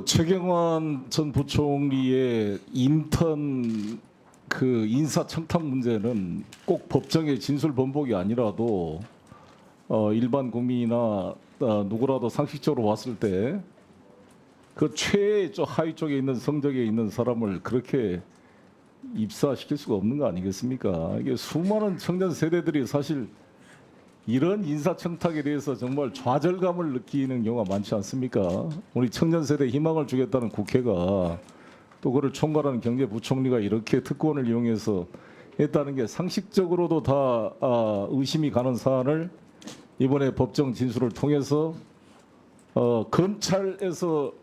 최경환 전 부총리의 인턴 그 인사청탁 문제는 꼭 법정의 진술 번복이 아니라도 일반 국민이나 누구라도 상식적으로 봤을 때 그 최 하위 쪽에 있는 성적에 있는 사람을 그렇게 입사시킬 수가 없는 거 아니겠습니까? 이게 수많은 청년 세대들이 사실 이런 인사청탁에 대해서 정말 좌절감을 느끼는 경우가 많지 않습니까? 우리 청년 세대에 희망을 주겠다는 국회가 또 그를 총괄하는 경제부총리가 이렇게 특권을 이용해서 했다는 게 상식적으로도 다 의심이 가는 사안을 이번에 법정 진술을 통해서 검찰에서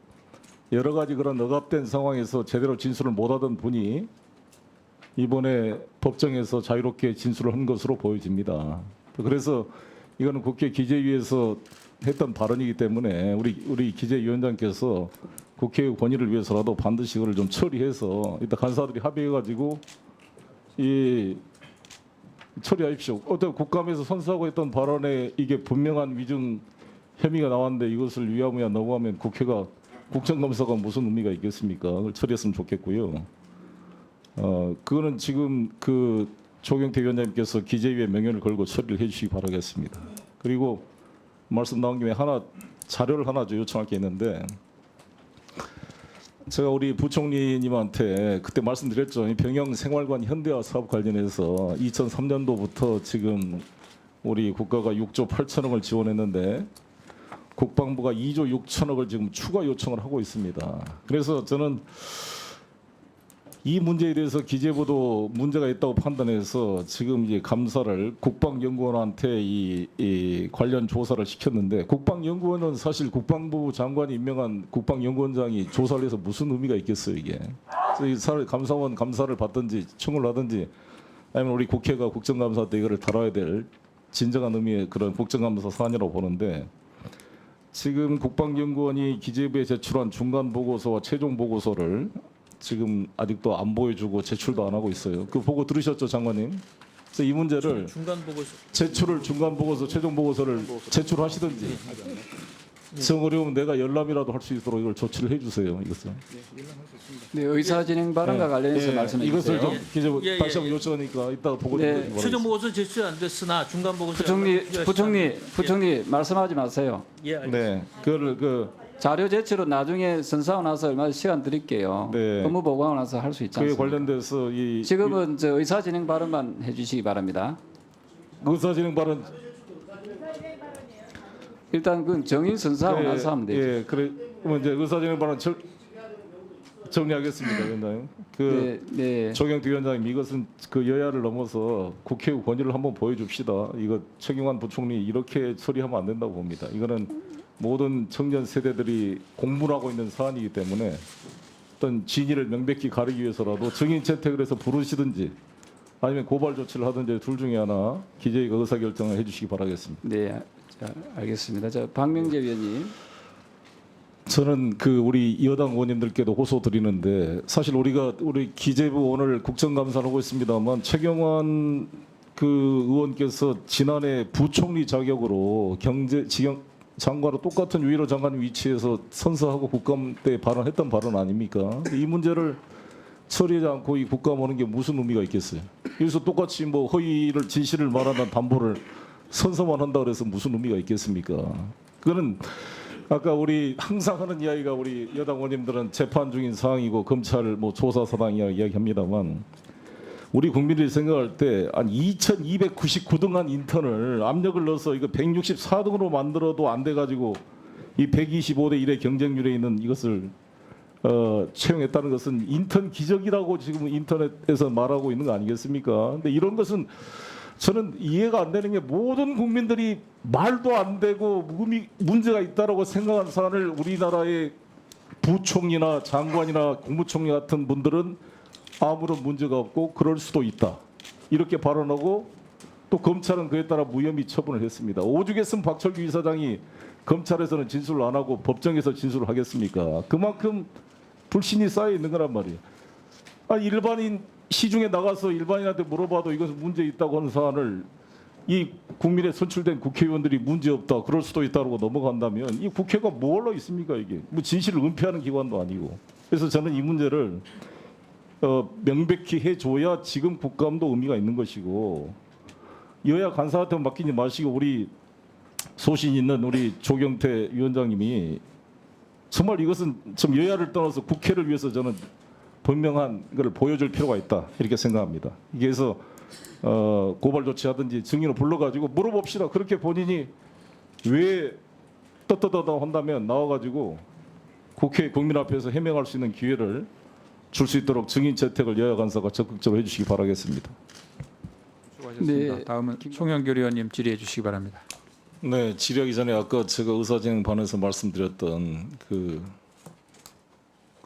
여러 가지 그런 억압된 상황에서 제대로 진술을 못하던 분이 이번에 법정에서 자유롭게 진술을 한 것으로 보여집니다. 그래서 이거는 국회 기재위에서 했던 발언이기 때문에 우리 기재위원장께서 국회의 권위를 위해서라도 반드시 이걸 좀 처리해서 이따 간사들이 합의해가지고 이 처리하십시오. 어떤 국감에서 선서하고 했던 발언에 이게 분명한 위증 혐의가 나왔는데 이것을 위야무야 넘어가면 국회가 국정감사가 무슨 의미가 있겠습니까? 그걸 처리했으면 좋겠고요. 그거는 지금 그 조경태 위원장님께서 기재위에 명예를 걸고 처리를 해주시기 바라겠습니다. 그리고 말씀 나온 김에 자료를 하나 요청할 게 있는데 제가 우리 부총리님한테 그때 말씀드렸죠. 병영 생활관 현대화 사업 관련해서 2003년도부터 지금 우리 국가가 6조 8천억을 지원했는데 국방부가 2조 6천억을 지금 추가 요청을 하고 있습니다. 그래서 저는 이 문제에 대해서 기재부도 문제가 있다고 판단해서 지금 이제 감사를 국방연구원한테 이 관련 조사를 시켰는데 국방연구원은 사실 국방부 장관이 임명한 국방연구원장이 조사를 해서 무슨 의미가 있겠어요 이게. 그래서 감사원 감사를 받든지 청구를 하든지 아니면 우리 국회가 국정감사 때 이거를 다뤄야 될 진정한 의미의 그런 국정감사 사안이라고 보는데 지금 국방연구원이 기재부에 제출한 중간 보고서와 최종 보고서를 지금 아직도 안 보여주고 제출도 안 하고 있어요. 그 보고 들으셨죠, 장관님? 그래서 이 문제를 중간 보고서, 최종 보고서를 제출하시든지 정 어려우면 내가 열람이라도 할 수 있도록 이걸 조치를 해주세요. 이것은. 네, 의사진행 발언과 관련해서 말씀해 주세요. 이것을 좀 기재부 다시 한번 요청하니까 이따가 보고 좀 해주시기 최종 보고서 제출 안 됐으나 중간 보고서 부총리 말씀하지 마세요. 예, 알겠습니다. 네, 그거를 자료 제출은 나중에 선사하고 나서 얼마 시간 드릴게요. 네. 업무 보고하고 나서 할 수 있지 그에 않습니까? 관련돼서 지금은 저 의사진행 발언만 해주시기 바랍니다. 의사진행 발언 일단 그 정인 선사하고 나서 하면 되죠. 예, 그래. 그러면 이제 의사진행 발언 정리하겠습니다, 위원장님. 네. 조경태 위원장님, 이것은 그 여야를 넘어서 국회의 권위를 한번 보여줍시다. 이거 최경환 부총리 이렇게 처리하면 안 된다고 봅니다. 이거는 모든 청년 세대들이 공부를 하고 있는 사안이기 때문에 어떤 진위를 명백히 가리기 위해서라도 증인 채택을 해서 부르시든지 아니면 고발 조치를 하든지 둘 중에 하나 기재위가 의사결정을 해주시기 바라겠습니다. 네, 자, 알겠습니다. 자, 박명재 위원님. 저는 그 우리 여당 의원님들께도 호소 드리는데 사실 우리 기재부 오늘 국정감사를 하고 있습니다만 최경환 그 의원께서 지난해 부총리 자격으로 장관과 똑같은 유일호 장관 위치에서 선서하고 국감 때 발언했던 발언 아닙니까? 이 문제를 처리하지 않고 이 국감 오는 게 무슨 의미가 있겠어요? 여기서 똑같이 뭐 허위를 진실을 말하는 담보를 선서만 한다 그래서 무슨 의미가 있겠습니까? 그거는 아까 우리 항상 하는 이야기가 우리 여당 의원님들은 재판 중인 사항이고 검찰 뭐 조사 사항 이야기합니다만 우리 국민들이 생각할 때 한 2,299등 한 인턴을 압력을 넣어서 이거 164등으로 만들어도 안 돼가지고 이 125대 1의 경쟁률에 있는 이것을 채용했다는 것은 인턴 기적이라고 지금 인터넷에서 말하고 있는 거 아니겠습니까? 근데 이런 것은 저는 이해가 안 되는 게 모든 국민들이 말도 안 되고 문제가 있다라고 생각하는 사안을 우리나라의 부총리나 장관이나 국무총리 같은 분들은 아무런 문제가 없고 그럴 수도 있다. 이렇게 발언하고 또 검찰은 그에 따라 무혐의 처분을 했습니다. 오죽했으면 박철규 이사장이 검찰에서는 진술을 안 하고 법정에서 진술을 하겠습니까? 그만큼 불신이 쌓여 있는 거란 말이에요. 일반인 시중에 나가서 일반인한테 물어봐도 이것은 문제 있다고 하는 사안을 이 국민에 선출된 국회의원들이 문제 없다, 그럴 수도 있다고 넘어간다면 이 국회가 뭘로 있습니까? 이게 뭐 진실을 은폐하는 기관도 아니고. 그래서 저는 이 문제를 명백히 해줘야 지금 국감도 의미가 있는 것이고, 여야 간사한테 맡기지 마시고 우리 소신 있는 우리 조경태 위원장님이 정말 이것은 좀 여야를 떠나서 국회를 위해서 저는 분명한 걸 보여줄 필요가 있다 이렇게 생각합니다. 그래서 고발 조치하든지 증인을 불러가지고 물어봅시다. 그렇게 본인이 왜 떳떳하다 한다면 나와가지고 국회 국민 앞에서 해명할 수 있는 기회를 줄 수 있도록 증인 채택을 여야 간사가 적극적으로 해주시기 바라겠습니다. 수고하셨습니다. 네, 다음은 송영길 의원님 질의해 주시기 바랍니다. 네, 질의하기 전에 아까 제가 의사진행반에서 말씀드렸던 그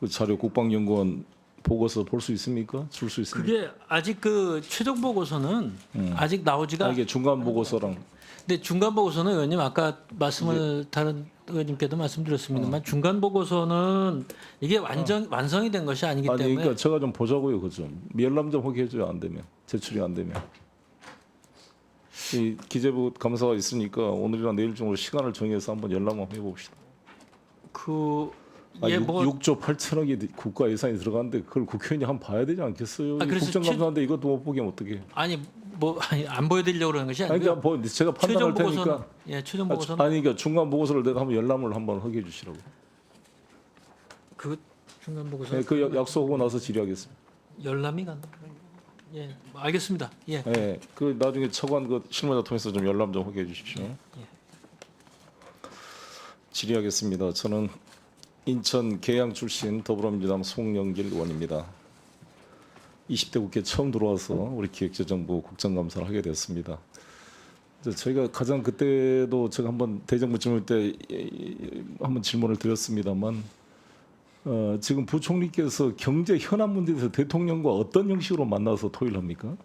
자료 국방연구원 보고서 볼 수 있습니까? 줄 수 있습니까? 그게 아직 그 최종 보고서는 아직 나오지가. 이게 중간 보고서랑 근데 중간 보고서는 의원님 아까 말씀을 다른 의원님께도 말씀드렸습니다만 중간 보고서는 이게 완성이 된 것이 아니기 아니 때문에. 그러니까 제가 좀 보자고요, 그 좀 열람 좀 하게 해줘요. 안 되면 제출이 안 되면 이 기재부 감사가 있으니까 오늘이나 내일 중으로 시간을 정해서 한번 열람 한번 해봅시다. 예, 6조 8천억이 국가 예산이 들어가는데 그걸 국회의원이 한번 봐야 되지 않겠어요? 아, 그래서 국정감사인데 이것도 못 보게 하면 어떡해? 아니 안 보여드리려고 그러는 것이 아니 아니고요. 그러니까 제가 판단할 최종 보고서는 테니까. 최종 보고서는 아니 그러니까 중간 보고서를 내가 한번 열람을 한번 하게 해주시라고. 그 중간 보고서 네, 그 약속하고 나서 질의하겠습니다. 열람이 간다. 예, 알겠습니다. 예. 네, 그 나중에 차관 그 실무자 통해서 좀 열람 좀 하게 해주십시오. 질의하겠습니다. 저는 인천 계양 출신 더불어민주당 송영길 의원입니다. 20대 국회 처음 들어와서 우리 기획재정부 국정감사를 하게 됐습니다. 저희가 가장 그때도 제가 한번 대정부 질문 때 한번 질문을 드렸습니다만 지금 부총리께서 경제 현안 문제에 대해서 대통령과 어떤 형식으로 만나서 토의를 합니까?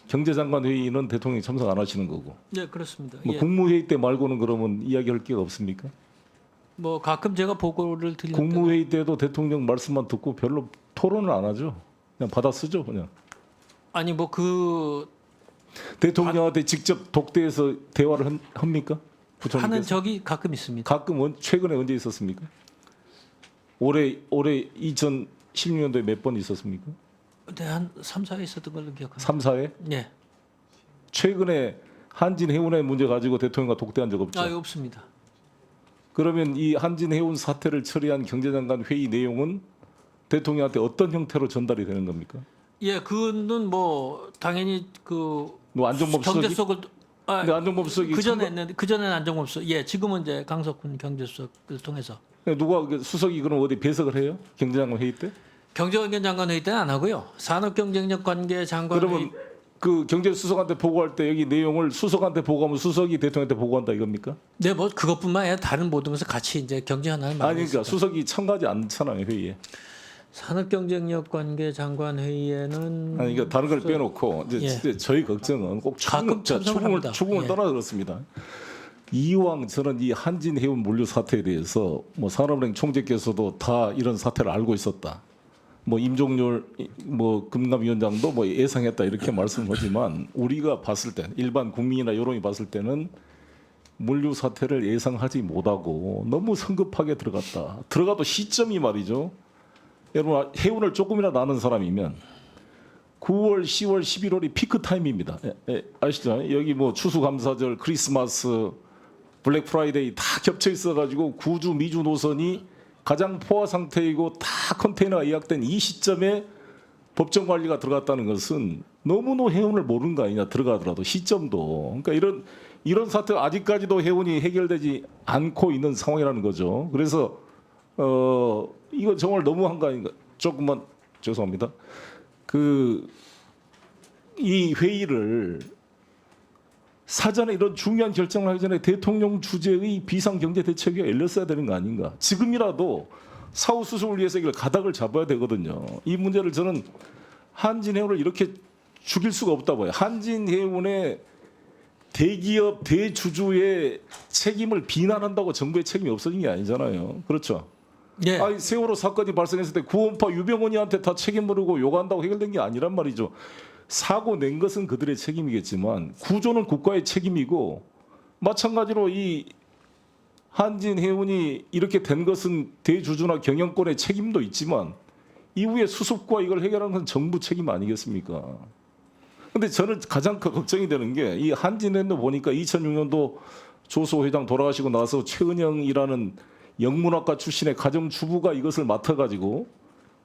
경제장관 회의는 대통령이 참석 안 하시는 거고. 네, 그렇습니다. 뭐 예. 국무회의 때 말고는 그러면 이야기할 기회가 없습니까? 뭐 가끔 제가 보고를 드릴 때가 국무회의 때도 대통령 말씀만 듣고 별로 토론을 안 하죠. 그냥 받아 쓰죠, 그냥. 아니 뭐 그 대통령한테 직접 독대해서 대화를 합니까? 부총리께서? 하는 적이 가끔 있습니다. 가끔 최근에 언제 있었습니까? 올해 2016년도에 몇 번 있었습니까? 네, 한 3, 4회 있었던 걸로 기억합니다. 3, 4회? 예. 최근에 한진 해운의 문제 가지고 대통령과 독대한 적 없죠. 아, 없습니다. 그러면 이 한진 해운 사태를 처리한 경제장관 회의 내용은 대통령한테 어떤 형태로 전달이 되는 겁니까? 예, 그거는 뭐 당연히 그 뭐 안종범 수석이? 경제수석을 근데 안종범 수석이 그 전에 했는데 그 전에는 안종범 수석. 예, 지금은 이제 강석훈 경제수석을 통해서 누가 수석이 그럼 어디 배석을 해요? 경제장관 회의 때? 경제관계 장관 회의 때는 안 하고요. 산업경쟁력 관계 장관 회의. 그러면 그 경제수석한테 보고할 때 여기 내용을 수석한테 보고하면 수석이 대통령한테 보고한다 이겁니까? 네, 뭐 그것뿐만 아니라 다른 모든 것을 같이 이제 경제 하나를 아니 만들었습니다. 그러니까 수석이 참가하지 않잖아요 회의에. 산업경쟁력 관계 장관 회의에는 아니 그러니까 다른 걸 빼놓고 이제 저희 걱정은 꼭 가끔 참석을 합니다. 추궁을 예. 떠나 그렇습니다. 이왕 저는 이 한진 해운 물류 사태에 대해서 뭐 산업은행 총재께서도 다 이런 사태를 알고 있었다. 뭐 임종률 뭐 금감위원장도 뭐 예상했다 이렇게 말씀하지만 우리가 봤을 때 일반 국민이나 여론이 봤을 때는 물류 사태를 예상하지 못하고 너무 성급하게 들어갔다. 들어가도 시점이 말이죠. 여러분 해운을 조금이라도 아는 사람이면 9월, 10월, 11월이 피크 타임입니다. 아시죠? 여기 뭐 추수감사절, 크리스마스, 블랙 프라이데이 다 겹쳐 있어가지고 구주, 미주 노선이 가장 포화 상태이고 다 컨테이너가 예약된 이 시점에 법정 관리가 들어갔다는 것은 너무너무 해운을 모르는 거 아니냐 들어가더라도 시점도. 그러니까 이런 사태가 아직까지도 해운이 해결되지 않고 있는 상황이라는 거죠. 그래서 이거 정말 너무한 거 아닌가? 조금만 죄송합니다. 이 회의를 사전에 이런 중요한 결정을 하기 전에 대통령 주재의 비상경제대책위가 열렸어야 되는 거 아닌가? 지금이라도 사후 수습을 위해서 이걸 가닥을 잡아야 되거든요. 이 문제를 저는 한진해운을 이렇게 죽일 수가 없다 봐요. 한진해운의 대기업 대주주의 책임을 비난한다고 정부의 책임이 없어진 게 아니잖아요. 그렇죠? 예. 아니, 세월호 사건이 발생했을 때 구원파 유병원이한테 다 책임 물고 요구한다고 해결된 게 아니란 말이죠. 사고 낸 것은 그들의 책임이겠지만 구조는 국가의 책임이고 마찬가지로 이 한진해운이 이렇게 된 것은 대주주나 경영권의 책임도 있지만 이후에 수습과 이걸 해결하는 건 정부 책임 아니겠습니까? 근데 저는 가장 걱정이 되는 게 이 한진해운도 보니까 2006년도 조수호 회장 돌아가시고 나서 최은영이라는 영문학과 출신의 가정주부가 이것을 맡아가지고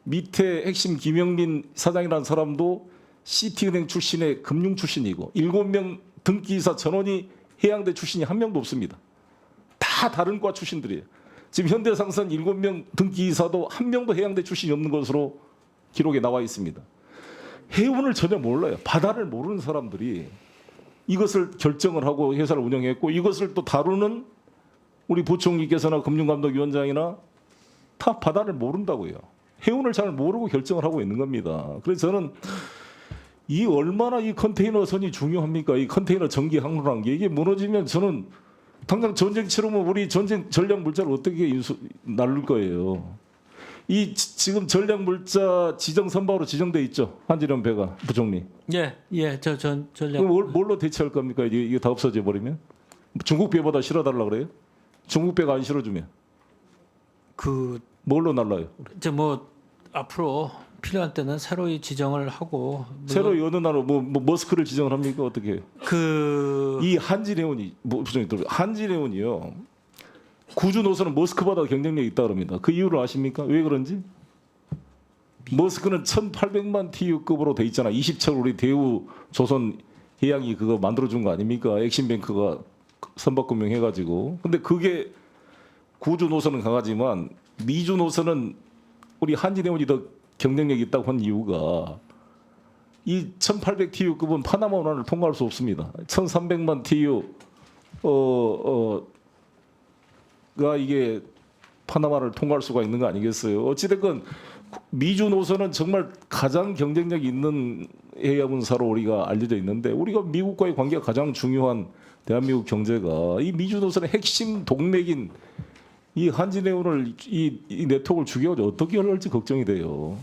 밑에 핵심 김영민 사장이라는 사람도 시티은행 출신의 금융 출신이고 7명 등기이사 전원이 해양대 출신이 한 명도 없습니다. 다 다른 과 출신들이에요. 지금 현대상선 7명 등기이사도 한 명도 해양대 출신이 없는 것으로 기록에 나와 있습니다. 해운을 전혀 몰라요. 바다를 모르는 사람들이 이것을 결정을 하고 회사를 운영했고 이것을 또 다루는 우리 부총리께서나 금융감독위원장이나 다 바다를 모른다고요. 해운을 잘 모르고 결정을 하고 있는 겁니다. 그래서 저는 이 얼마나 이 컨테이너선이 중요합니까? 이 컨테이너 전기 항로라는 게 이게 무너지면 저는 당장 전쟁 치르면 우리 전쟁 전략 물자를 어떻게 나눌 거예요? 이 지금 전략 물자 지정 선박으로 지정돼 있죠. 한진해운 배가 부총리. 예, 저 전략. 그럼 뭘로 대체할 겁니까? 이게 다 없어져 버리면 중국 배보다 실어달라 그래요? 중국 배가 안 실어주면 그 뭘로 날라요? 이제 뭐 앞으로 필요한 때는 새로이 지정을 하고 새로 어느 나라 뭐 머스크를 지정을 합니까? 어떻게 해요? 그 이 한진해운이 한진해운이요. 구주 노선은 머스크보다 경쟁력이 있다 그럽니다. 그 이유를 아십니까? 왜 그런지? 머스크는 1,800만 TU급으로 돼 있잖아. 20척 우리 대우 조선 해양이 그거 만들어준 거 아닙니까? 엑심뱅크가 선박금융 해가지고. 근데 그게 구주 노선은 강하지만 미주 노선은 우리 한진해운이 더 경쟁력이 있다고 한 이유가 이 1,800 TU급은 파나마 운하를 통과할 수 없습니다. 1,300만 TU 가 이게 파나마를 통과할 수가 있는 거 아니겠어요? 어찌됐건 미주 노선은 정말 가장 경쟁력이 있는 해양운사로 우리가 알려져 있는데 우리가 미국과의 관계가 가장 중요한 대한민국 경제가 이 미주 노선의 핵심 동맥인 이 한진해운을 이 네트워크를 죽여가지고 어떻게 할지 걱정이 돼요.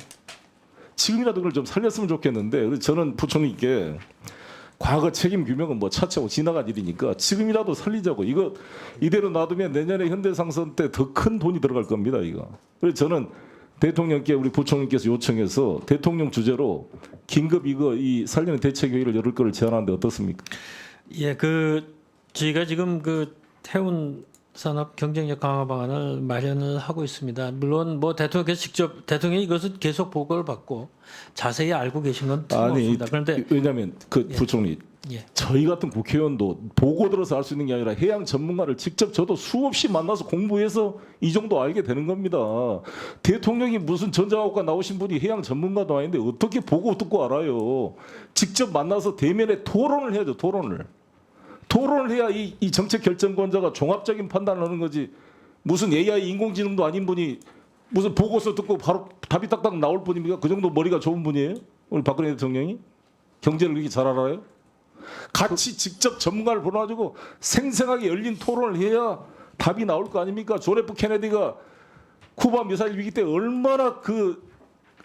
지금이라도 그걸 좀 살렸으면 좋겠는데 그래서 저는 부총리께 과거 책임 규명은 뭐 차치하고 지나간 일이니까 지금이라도 살리자고. 이거 이대로 놔두면 내년에 현대상선 때 더 큰 돈이 들어갈 겁니다. 이거. 그래서 저는 대통령께 우리 부총리께서 요청해서 대통령 주재로 긴급 이거 이 살리는 대책회의를 열을 거를 제안하는데 어떻습니까? 예, 그 저희가 지금 그 해운 산업 경쟁력 강화 방안을 마련을 하고 있습니다. 물론 뭐 대통령께서 직접 대통령이 이것을 계속 보고를 받고 자세히 알고 계신 건 틀림없습니다. 그런데 왜냐하면 그 부총리 예. 저희 같은 국회의원도 보고 들어서 알 수 있는 게 아니라 해양 전문가를 직접 저도 수없이 만나서 공부해서 이 정도 알게 되는 겁니다. 대통령이 무슨 전자학과 나오신 분이 해양 전문가도 아닌데 어떻게 보고 듣고 알아요? 직접 만나서 대면에 토론을 해야죠. 토론을 해야 이 정책 결정권자가 종합적인 판단을 하는 거지. 무슨 AI 인공지능도 아닌 분이 무슨 보고서 듣고 바로 답이 딱딱 나올 뿐입니까? 그 정도 머리가 좋은 분이에요? 우리 박근혜 대통령이? 경제를 그렇게 잘 알아요? 같이 직접 전문가를 불러가지고 생생하게 열린 토론을 해야 답이 나올 거 아닙니까? 존 F 케네디가 쿠바 미사일 위기 때 얼마나 그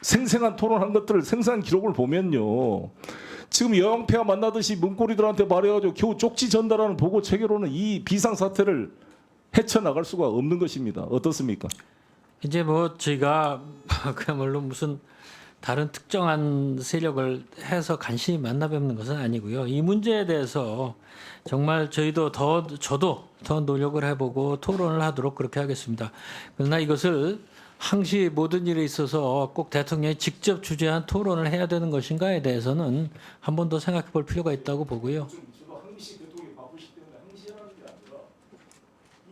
생생한 토론한 것들을 생생한 기록을 보면요. 지금 여왕폐하 만나듯이 문고리들한테 말해가지고 겨우 쪽지 전달하는 보고 체계로는 이 비상사태를 헤쳐나갈 수가 없는 것입니다. 어떻습니까? 이제 뭐 저희가 그야말로 무슨 다른 특정한 세력을 해서 간신히 만나뵙는 것은 아니고요. 이 문제에 대해서 정말 저도 더 노력을 해보고 토론을 하도록 그렇게 하겠습니다. 그러나 이것을 항시 모든 일에 있어서 꼭 대통령이 직접 주재한 토론을 해야 되는 것인가에 대해서는 한 번 더 생각해 볼 필요가 있다고 보고요. 항시 대통령이 바쁘시기 때문에 항시하는 게 아니라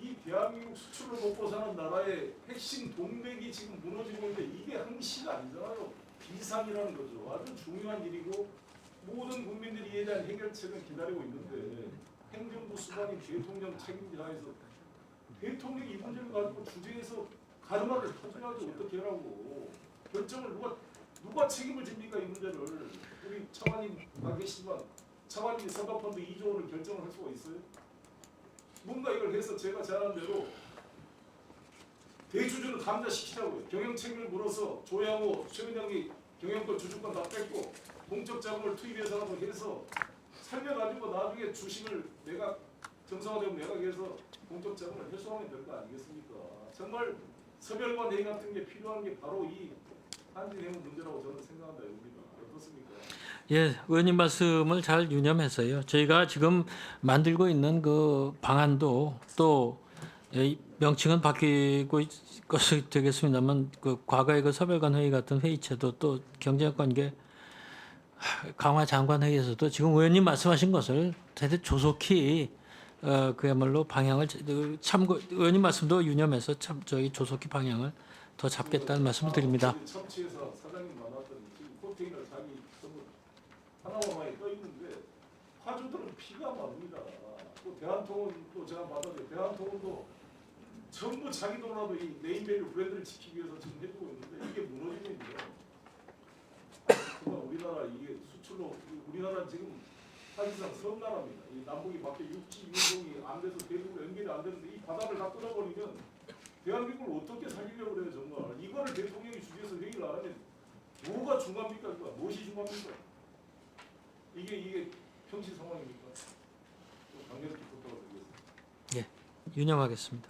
이 대한민국 수출을 먹고 사는 나라의 핵심 동맥이 지금 무너지고 있는데 이게 항시가 아니잖아요. 비상이라는 거죠. 아주 중요한 일이고 모든 국민들이 이에 대한 해결책을 기다리고 있는데 행정부 수반인 대통령 책임자에서 대통령이 이 문제를 가지고 주재해서 가르마를 터뜨려야지 어떻게 하라고. 결정을 누가 책임을 집니까 이 문제를. 우리 차관님 가 계시지만 차관님이 선박펀드 2조 원을 결정을 할 수가 있어요? 뭔가 이걸 해서 제가 제안한 대로 대주주를 감자시키자고요. 경영 책임을 물어서 조양호 최은영이 경영권 주주권 다 뺏고 공적 자금을 투입해서라도 해서 살려가지고 나중에 주식을 내가 정상화되면 내각에서 공적 자금을 회수하면 될 거 아니겠습니까? 정말 서별관 회의 같은 게 필요한 게 바로 이 한진해운 문제라고 저는 생각한다 이겁니다. 어떻습니까? 예, 의원님 말씀을 잘 유념해서요. 저희가 지금 만들고 있는 그 방안도 또 명칭은 바뀌고 것이 되겠습니다만 그 과거의 그 서별관 회의 같은 회의체도 또 경제적 관계 강화 장관 회의에서도 지금 의원님 말씀하신 것을 대대 조속히 그야말로 방향을 참고 의원님 말씀도 유념해서 참 저희 조속히 방향을 더 잡겠다는 말씀을 드립니다. 참치에서 사장님 만났더니 지금 호텔을 자기 전부 하나와마에 떠 있는데 화주들은 피가 납니다. 또 대한통운도 제가 받았는데 대한통운도 전부 자기 돈으로도 이 네임밸류 브랜드를 지키기 위해서 지금 해주고 있는데 이게 무너지면요. 정말 우리나라 이게 수출로 우리나라 지금 사실상 섬나라입니다. 이 남북이 밖에 육지 유동이 안 돼서 대륙으로 연결이 안 되는데 이 바닥을 다 끊어버리면 대한민국을 어떻게 살리려고 그래요 정말. 이거를 대통령이 주재해서 회의를 안 하면 뭐가 중요합니까? 무엇이 중요합니까? 이게 현실 상황입니까? 좀 강력히 부탁드리겠습니다. 예, 유념하겠습니다.